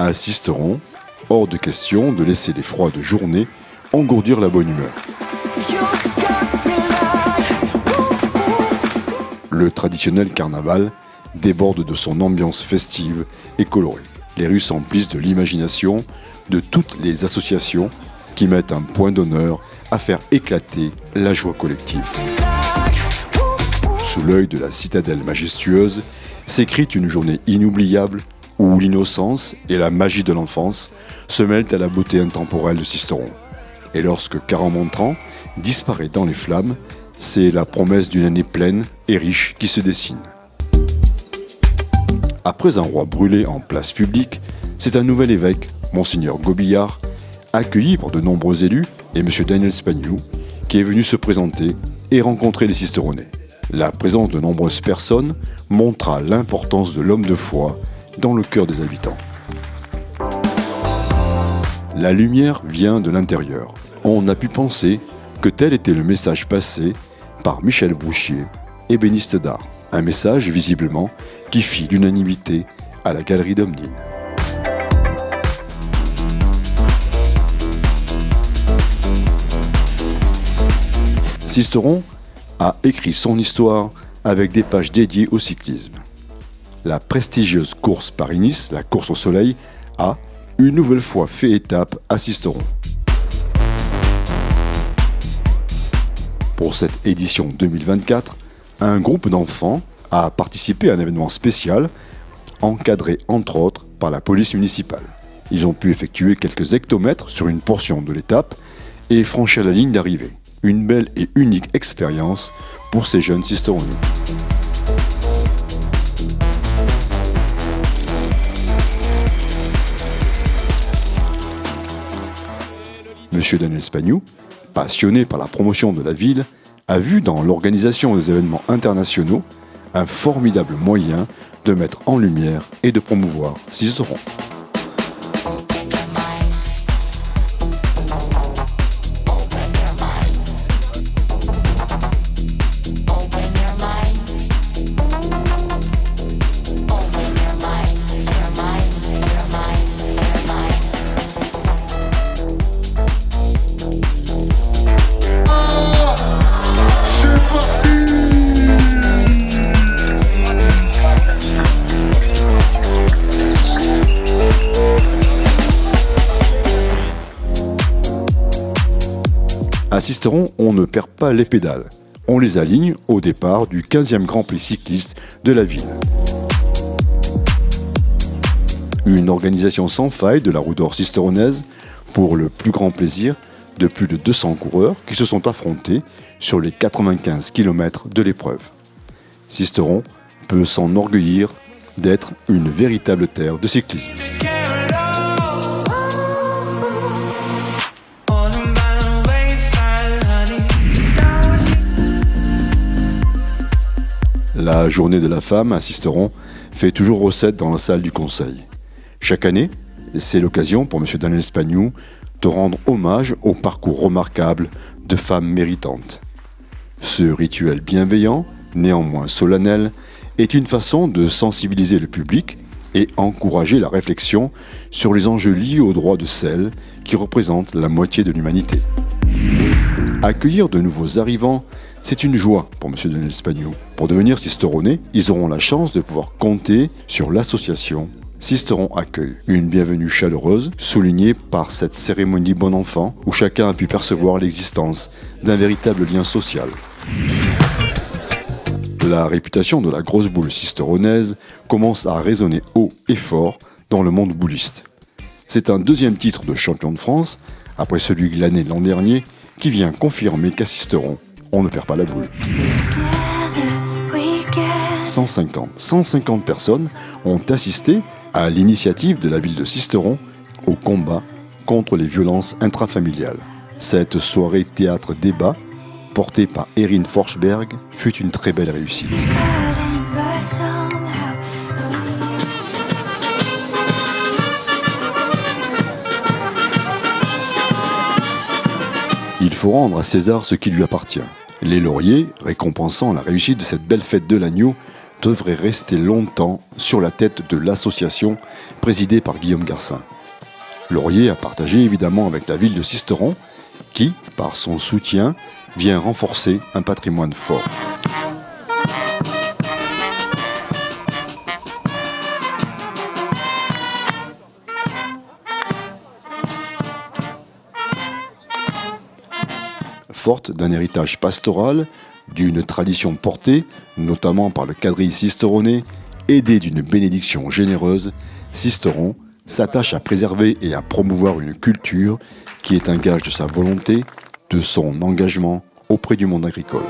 À Sisteron, hors de question de laisser les froides journées engourdir la bonne humeur. Le traditionnel carnaval déborde de son ambiance festive et colorée. Les rues s'emplissent de l'imagination de toutes les associations qui mettent un point d'honneur à faire éclater la joie collective. Sous l'œil de la citadelle majestueuse s'écrit une journée inoubliable où l'innocence et la magie de l'enfance se mêlent à la beauté intemporelle de Sisteron. Et lorsque Carenmontran disparaît dans les flammes, c'est la promesse d'une année pleine et riche qui se dessine. Après un roi brûlé en place publique, c'est un nouvel évêque, Monseigneur Gobillard, accueilli par de nombreux élus, et M. Daniel Spagnoux, qui est venu se présenter et rencontrer les Sisteronnais. La présence de nombreuses personnes montra l'importance de l'homme de foi dans le cœur des habitants. La lumière vient de l'intérieur. On a pu penser que tel était le message passé par Michel Bouchier, ébéniste d'art. Un message, visiblement, qui fit l'unanimité à la galerie d'Omnine. Sisteron a écrit son histoire avec des pages dédiées au cyclisme. La prestigieuse course Paris-Nice, la course au soleil, a une nouvelle fois fait étape à Sisteron. Pour cette édition 2024, un groupe d'enfants a participé à un événement spécial, encadré entre autres par la police municipale. Ils ont pu effectuer quelques hectomètres sur une portion de l'étape et franchir la ligne d'arrivée. Une belle et unique expérience pour ces jeunes Sisteronnais. Monsieur Daniel Spagnoux, passionné par la promotion de la ville, a vu dans l'organisation des événements internationaux un formidable moyen de mettre en lumière et de promouvoir Sisteron. À Sisteron, on ne perd pas les pédales. On les aligne au départ du 15e Grand Prix cycliste de la ville. Une organisation sans faille de la Roue d'Or sisteronnaise pour le plus grand plaisir de plus de 200 coureurs qui se sont affrontés sur les 95 km de l'épreuve. Sisteron peut s'enorgueillir d'être une véritable terre de cyclisme. La journée de la femme à Sisteron fait toujours recette dans la salle du conseil. Chaque année, c'est l'occasion pour M. Daniel Spagnoux de rendre hommage au parcours remarquable de femmes méritantes. Ce rituel bienveillant, néanmoins solennel, est une façon de sensibiliser le public et encourager la réflexion sur les enjeux liés aux droits de celles qui représentent la moitié de l'humanité. Accueillir de nouveaux arrivants, c'est une joie pour M. Daniel Spagnoux. Pour devenir Sisteronnais, ils auront la chance de pouvoir compter sur l'association Sisteron Accueil. Une bienvenue chaleureuse, soulignée par cette cérémonie bon enfant, où chacun a pu percevoir l'existence d'un véritable lien social. La réputation de la grosse boule sisteronnaise commence à résonner haut et fort dans le monde bouliste. C'est un deuxième titre de champion de France, après celui glané l'an dernier, qui vient confirmer qu'à Sisteron, on ne perd pas la boule. 150 personnes ont assisté à l'initiative de la ville de Sisteron au combat contre les violences intrafamiliales. Cette soirée théâtre-débat, portée par Erin Forsberg, fut une très belle réussite. Il faut rendre à César ce qui lui appartient. Les lauriers, récompensant la réussite de cette belle fête de l'agneau, devrait rester longtemps sur la tête de l'association présidée par Guillaume Garcin. Laurier a partagé évidemment avec la ville de Sisteron qui, par son soutien, vient renforcer un patrimoine fort. Forte d'un héritage pastoral, d'une tradition portée, notamment par le quadrille sisteronnais, aidé d'une bénédiction généreuse, Sisteron s'attache à préserver et à promouvoir une culture qui est un gage de sa volonté, de son engagement auprès du monde agricole.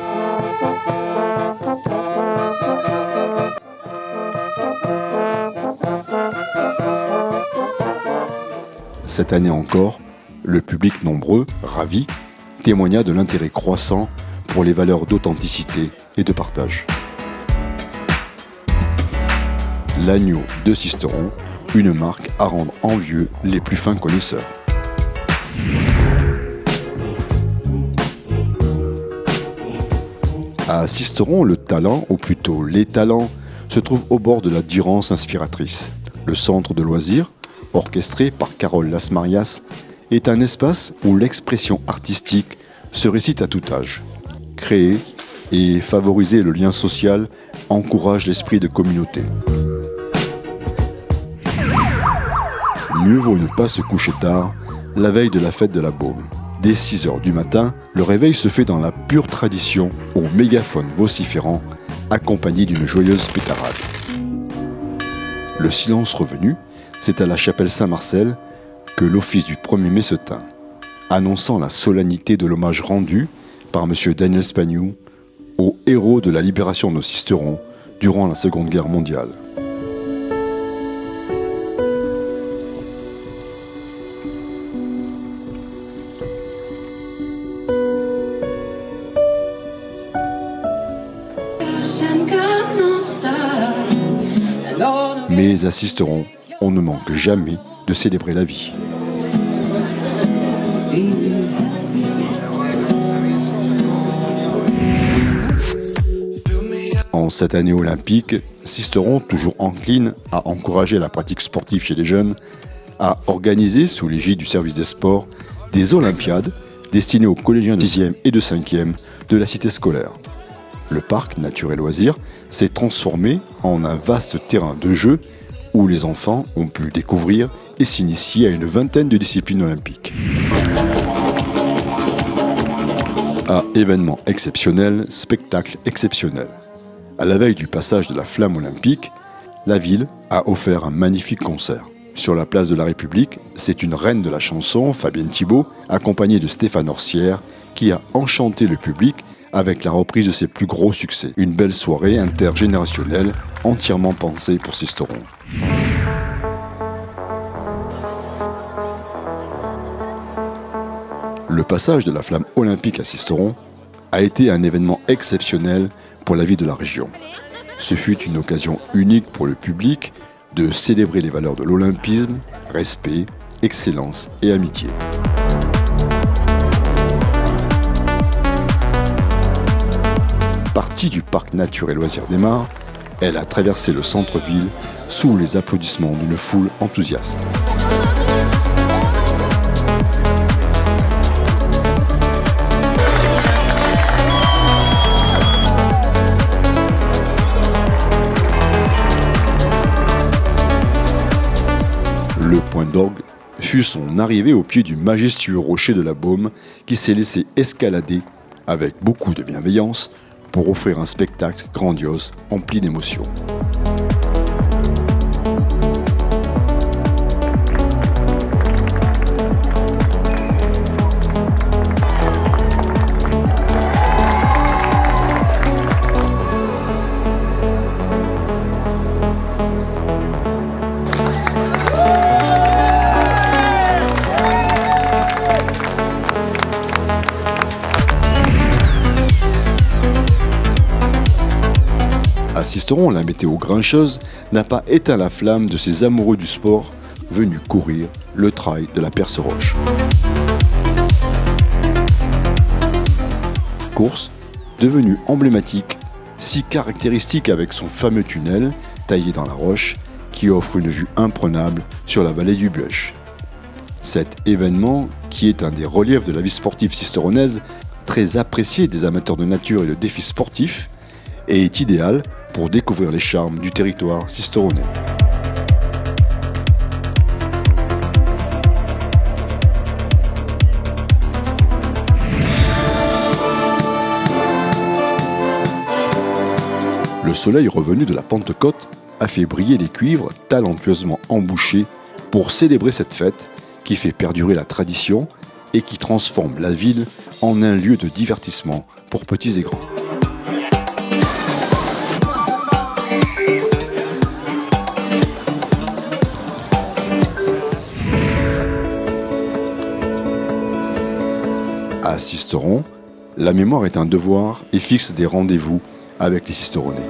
Cette année encore, le public nombreux, ravi, témoigna de l'intérêt croissant pour les valeurs d'authenticité et de partage. L'agneau de Sisteron, une marque à rendre envieux les plus fins connaisseurs. À Sisteron, le talent, ou plutôt les talents, se trouve au bord de la Durance inspiratrice. Le centre de loisirs, orchestré par Carole Lasmarias, est un espace où l'expression artistique se récite à tout âge. Créer et favoriser le lien social encourage l'esprit de communauté. Mieux vaut ne pas se coucher tard la veille de la fête de la Baume. Dès 6h du matin, le réveil se fait dans la pure tradition au mégaphone vociférant, accompagné d'une joyeuse pétarade. Le silence revenu, c'est à la chapelle Saint-Marcel que l'office du 1er mai se tint, annonçant la solennité de l'hommage rendu par M. Daniel Spagnoux aux héros de la libération de Sisteron durant la Seconde Guerre mondiale. Mais à Sisteron, on ne manque jamais de célébrer la vie. En cette année olympique, Sisteron, toujours encline à encourager la pratique sportive chez les jeunes, a organisé, sous l'égide du service des sports, des olympiades destinées aux collégiens de 6e et de 5e de la cité scolaire. Le parc Nature et Loisirs s'est transformé en un vaste terrain de jeu où les enfants ont pu découvrir et s'initier à une vingtaine de disciplines olympiques. À événement exceptionnel, spectacle exceptionnel. À la veille du passage de la flamme olympique, la ville a offert un magnifique concert. Sur la place de la République, c'est une reine de la chanson, Fabienne Thibault, accompagnée de Stéphane Orsière, qui a enchanté le public avec la reprise de ses plus gros succès. Une belle soirée intergénérationnelle, entièrement pensée pour Sisteron. Le passage de la flamme olympique à Sisteron a été un événement exceptionnel pour la vie de la région. Ce fut une occasion unique pour le public de célébrer les valeurs de l'olympisme, respect, excellence et amitié. Partie du parc Nature et Loisirs des Mares, elle a traversé le centre-ville sous les applaudissements d'une foule enthousiaste. Le point d'orgue fut son arrivée au pied du majestueux rocher de la Baume qui s'est laissé escalader avec beaucoup de bienveillance pour offrir un spectacle grandiose, empli d'émotions. À Sisteron, la météo grincheuse n'a pas éteint la flamme de ces amoureux du sport venus courir le trail de la Perce-Roche. Course devenue emblématique si caractéristique avec son fameux tunnel taillé dans la roche qui offre une vue imprenable sur la vallée du Buëch. Cet événement, qui est un des reliefs de la vie sportive sisteronnaise, très apprécié des amateurs de nature et de défis sportifs, et est idéal pour découvrir les charmes du territoire sisteronnais. Le soleil revenu de la Pentecôte a fait briller les cuivres talentueusement embouchés pour célébrer cette fête qui fait perdurer la tradition et qui transforme la ville en un lieu de divertissement pour petits et grands. À Sisteron, la mémoire est un devoir et fixe des rendez-vous avec les Sisteronnais.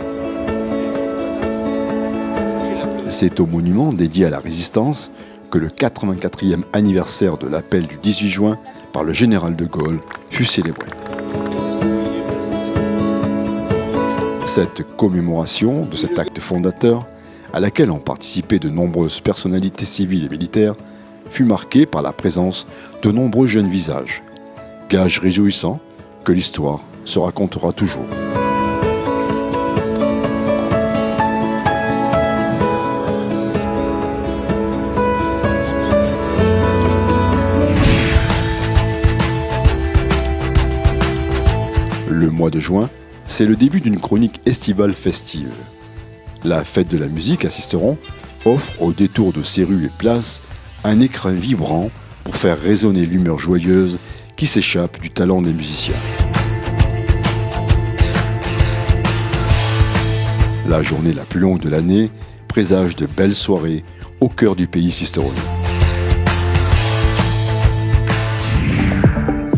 C'est au monument dédié à la Résistance que le 84e anniversaire de l'appel du 18 juin par le général de Gaulle fut célébré. Cette commémoration de cet acte fondateur, à laquelle ont participé de nombreuses personnalités civiles et militaires, fut marquée par la présence de nombreux jeunes visages, gage réjouissant que l'histoire se racontera toujours. Le mois de juin, c'est le début d'une chronique estivale festive. La fête de la musique à Sisteron offre au détour de ses rues et places un écrin vibrant pour faire résonner l'humeur joyeuse qui s'échappe du talent des musiciens. La journée la plus longue de l'année présage de belles soirées au cœur du pays sisteronnais.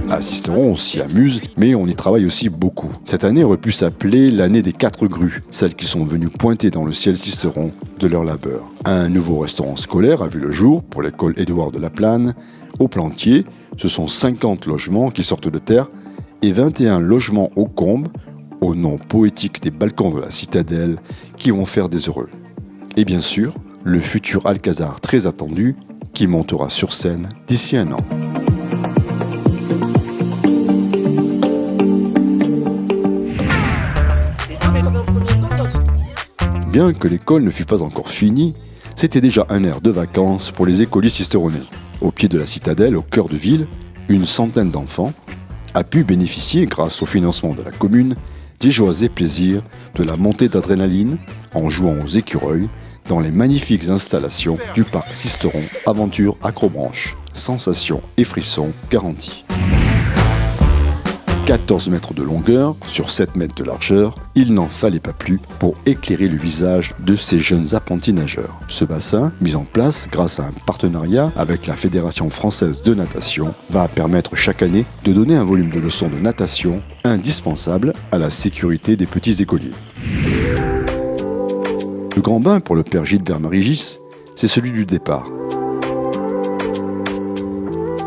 À Sisteron, on s'y amuse, mais on y travaille aussi beaucoup. Cette année aurait pu s'appeler l'année des 4 grues, celles qui sont venues pointer dans le ciel Sisteron de leur labeur. Un nouveau restaurant scolaire a vu le jour pour l'école Édouard de la Plane. Au Plantier, ce sont 50 logements qui sortent de terre et 21 logements aux combes, au nom poétique des balcons de la citadelle, qui vont faire des heureux. Et bien sûr, le futur Alcazar très attendu, qui montera sur scène d'ici un an. Bien que l'école ne fût pas encore finie, c'était déjà un air de vacances pour les écoliers sisteronnais. Au pied de la citadelle, au cœur de ville, une centaine d'enfants a pu bénéficier, grâce au financement de la commune, des joies et plaisirs de la montée d'adrénaline en jouant aux écureuils dans les magnifiques installations du parc Sisteron Aventure Acrobranche. Sensations et frissons garantis. 14 mètres de longueur sur 7 mètres de largeur, il n'en fallait pas plus pour éclairer le visage de ces jeunes apprentis nageurs. Ce bassin, mis en place grâce à un partenariat avec la Fédération française de natation, va permettre chaque année de donner un volume de leçons de natation indispensable à la sécurité des petits écoliers. Le grand bain pour le père Gilbert Marigis, c'est celui du départ.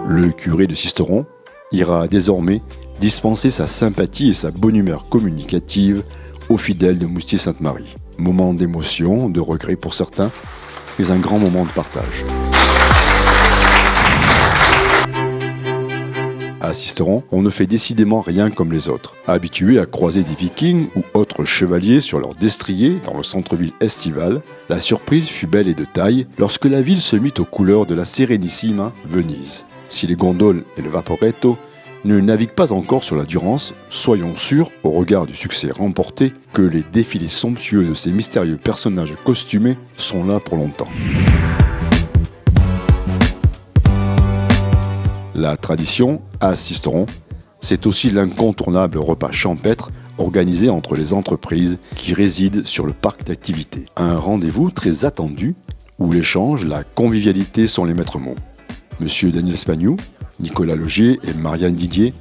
Le curé de Sisteron ira désormais dispenser sa sympathie et sa bonne humeur communicative aux fidèles de Moustier-Sainte-Marie. Moment d'émotion, de regret pour certains, mais un grand moment de partage. À Sisteron, on ne fait décidément rien comme les autres. Habitués à croiser des vikings ou autres chevaliers sur leur destrier dans le centre-ville estival, la surprise fut belle et de taille lorsque la ville se mit aux couleurs de la Serenissima Venise. Si les gondoles et le Vaporetto ne naviguent pas encore sur la Durance, soyons sûrs, au regard du succès remporté, que les défilés somptueux de ces mystérieux personnages costumés sont là pour longtemps. La tradition, à Sisteron, c'est aussi l'incontournable repas champêtre organisé entre les entreprises qui résident sur le parc d'activités. Un rendez-vous très attendu où l'échange, la convivialité sont les maîtres mots. Monsieur Daniel Spagnou, Nicolas Logier et Marianne Didier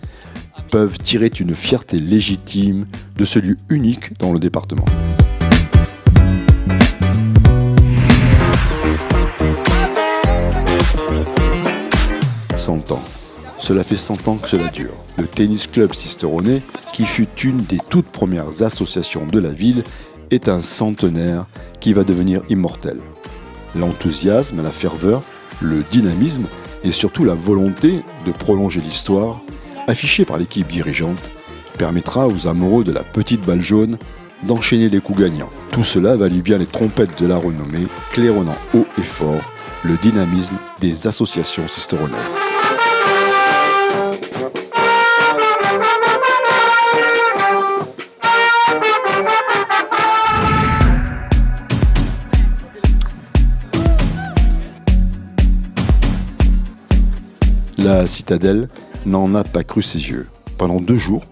peuvent tirer une fierté légitime de ce lieu unique dans le département. S'entend, Cela fait 100 ans que cela dure. Le tennis club sisteronais, qui fut une des toutes premières associations de la ville, est un centenaire qui va devenir immortel. L'enthousiasme, la ferveur, le dynamisme et surtout la volonté de prolonger l'histoire, affichée par l'équipe dirigeante, permettra aux amoureux de la petite balle jaune d'enchaîner les coups gagnants. Tout cela valut bien les trompettes de la renommée, claironnant haut et fort le dynamisme des associations sisteronaises. La citadelle n'en a pas cru ses yeux. Pendant 2 jours,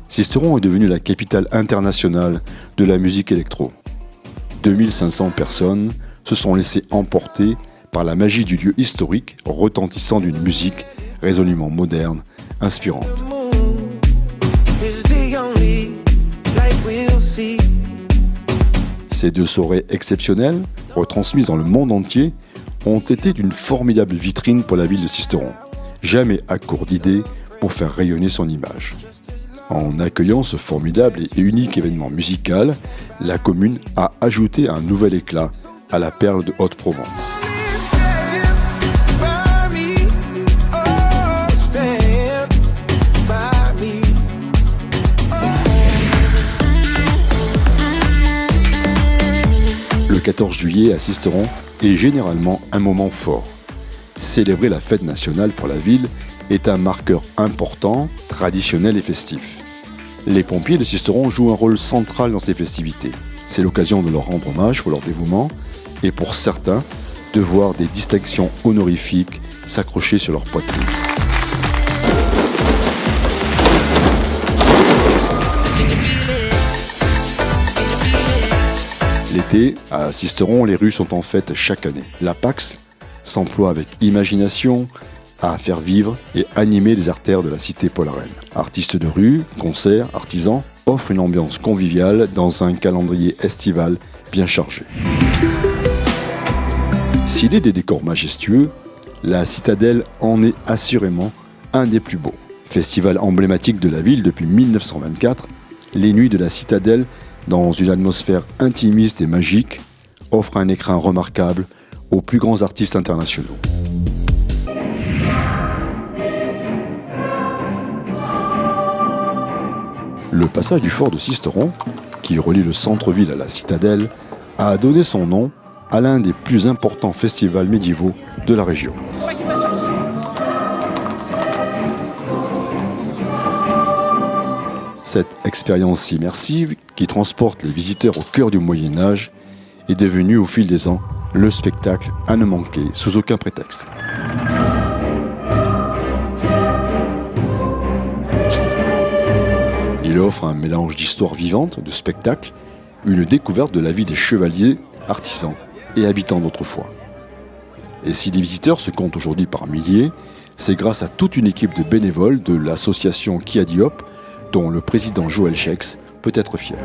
Sisteron est devenue la capitale internationale de la musique électro. 2500 personnes se sont laissées emporter par la magie du lieu historique retentissant d'une musique résolument moderne, inspirante. Ces 2 soirées exceptionnelles, retransmises dans le monde entier, ont été d'une formidable vitrine pour la ville de Sisteron. Jamais à court d'idées pour faire rayonner son image. En accueillant ce formidable et unique événement musical, la commune a ajouté un nouvel éclat à la perle de Haute-Provence. Le 14 juillet à Sisteron est généralement un moment fort. Célébrer la fête nationale pour la ville est un marqueur important, traditionnel et festif. Les pompiers de Sisteron jouent un rôle central dans ces festivités. C'est l'occasion de leur rendre hommage pour leur dévouement et pour certains, de voir des distinctions honorifiques s'accrocher sur leur poitrine. L'été, à Sisteron, les rues sont en fête chaque année. La Pax s'emploie avec imagination à faire vivre et animer les artères de la cité polarenne. Artistes de rue, concerts, artisans offrent une ambiance conviviale dans un calendrier estival bien chargé. S'il est des décors majestueux, la citadelle en est assurément un des plus beaux. Festival emblématique de la ville depuis 1924, les nuits de la citadelle, dans une atmosphère intimiste et magique, offrent un écrin remarquable aux plus grands artistes internationaux. Le passage du fort de Sisteron, qui relie le centre-ville à la citadelle, a donné son nom à l'un des plus importants festivals médiévaux de la région. Cette expérience immersive, qui transporte les visiteurs au cœur du Moyen-Âge, est devenue au fil des ans le spectacle à ne manquer sous aucun prétexte. Il offre un mélange d'histoires vivantes, de spectacles, une découverte de la vie des chevaliers, artisans et habitants d'autrefois. Et si les visiteurs se comptent aujourd'hui par milliers, c'est grâce à toute une équipe de bénévoles de l'association Kia Diop, dont le président Joël Chex peut être fier.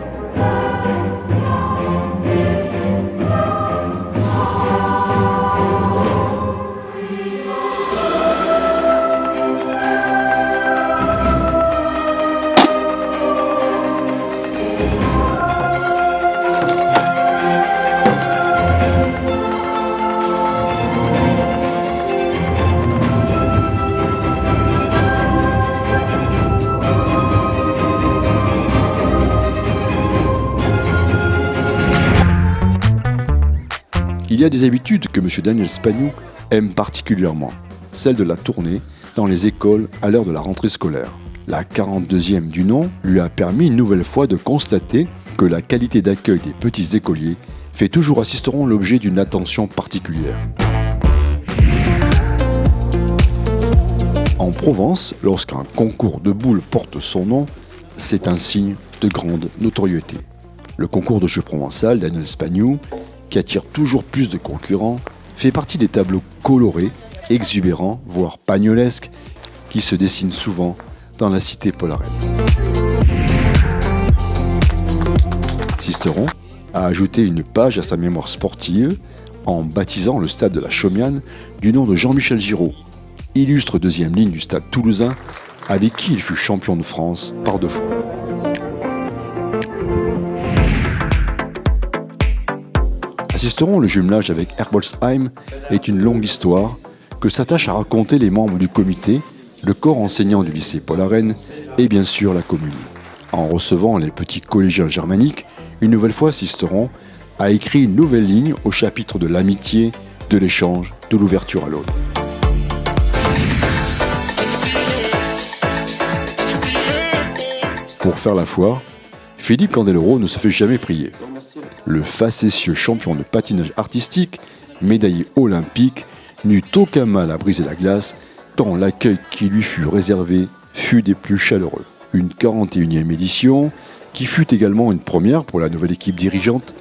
Il y a des habitudes que M. Daniel Spagnou aime particulièrement, celle de la tournée dans les écoles à l'heure de la rentrée scolaire. La 42e du nom lui a permis une nouvelle fois de constater que la qualité d'accueil des petits écoliers fait toujours à Sisteron l'objet d'une attention particulière. En Provence, lorsqu'un concours de boules porte son nom, c'est un signe de grande notoriété. Le concours de jeu provençal Daniel Spagnou, qui attire toujours plus de concurrents, fait partie des tableaux colorés, exubérants, voire pagnolesques, qui se dessinent souvent dans la cité polarenne. Sisteron a ajouté une page à sa mémoire sportive en baptisant le stade de la Chaumiane du nom de Jean-Michel Giraud, illustre deuxième ligne du Stade toulousain, avec qui il fut champion de France par 2 fois. Sisteron, le jumelage avec Herbolzheim est une longue histoire que s'attachent à raconter les membres du comité, le corps enseignant du lycée Paul-Arène et bien sûr la commune. En recevant les petits collégiens germaniques, une nouvelle fois Sisteron a écrit une nouvelle ligne au chapitre de l'amitié, de l'échange, de l'ouverture à l'autre. Pour faire la foire, Philippe Candeloro ne se fait jamais prier. Le facétieux champion de patinage artistique, médaillé olympique, n'eut aucun mal à briser la glace, tant l'accueil qui lui fut réservé fut des plus chaleureux. Une 41e édition, qui fut également une première pour la nouvelle équipe dirigeante,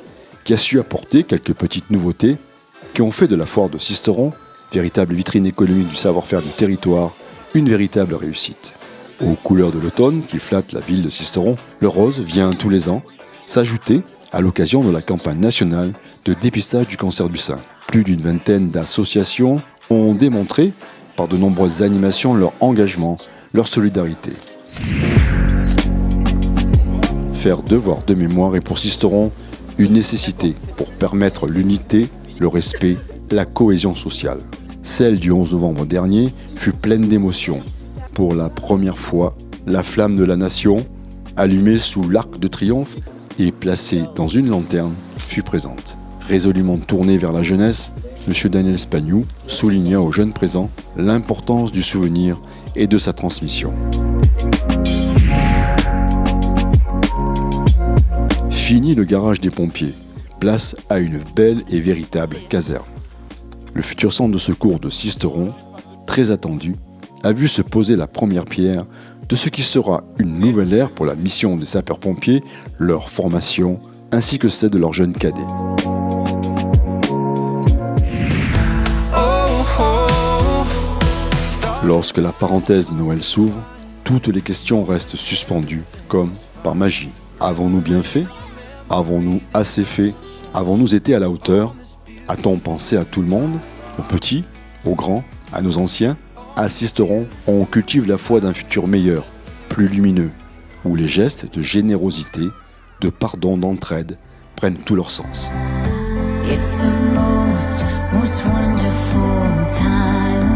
qui a su apporter quelques petites nouveautés, qui ont fait de la foire de Sisteron, véritable vitrine économique du savoir-faire du territoire, une véritable réussite. Aux couleurs de l'automne qui flattent la ville de Sisteron, le rose vient tous les ans s'ajouter à l'occasion de la campagne nationale de dépistage du cancer du sein. Plus d'une vingtaine d'associations ont démontré, par de nombreuses animations, leur engagement, leur solidarité. Faire devoir de mémoire est pour Sisteron une nécessité pour permettre l'unité, le respect, la cohésion sociale. Celle du 11 novembre dernier fut pleine d'émotions. Pour la première fois, la flamme de la nation, allumée sous l'arc de triomphe, et placée dans une lanterne, fut présente. Résolument tourné vers la jeunesse, M. Daniel Spagnou souligna aux jeunes présents l'importance du souvenir et de sa transmission. Fini le garage des pompiers, place à une belle et véritable caserne. Le futur centre de secours de Sisteron, très attendu, a vu se poser la première pierre de ce qui sera une nouvelle ère pour la mission des sapeurs-pompiers, leur formation, ainsi que celle de leurs jeunes cadets. Lorsque la parenthèse de Noël s'ouvre, toutes les questions restent suspendues, comme par magie. Avons-nous bien fait ? Avons-nous assez fait ? Avons-nous été à la hauteur ? A-t-on pensé à tout le monde ? Aux petits, aux grands, à nos anciens ? À Sisteron, on cultive la foi d'un futur meilleur, plus lumineux, où les gestes de générosité, de pardon, d'entraide prennent tout leur sens. It's the most wonderful time.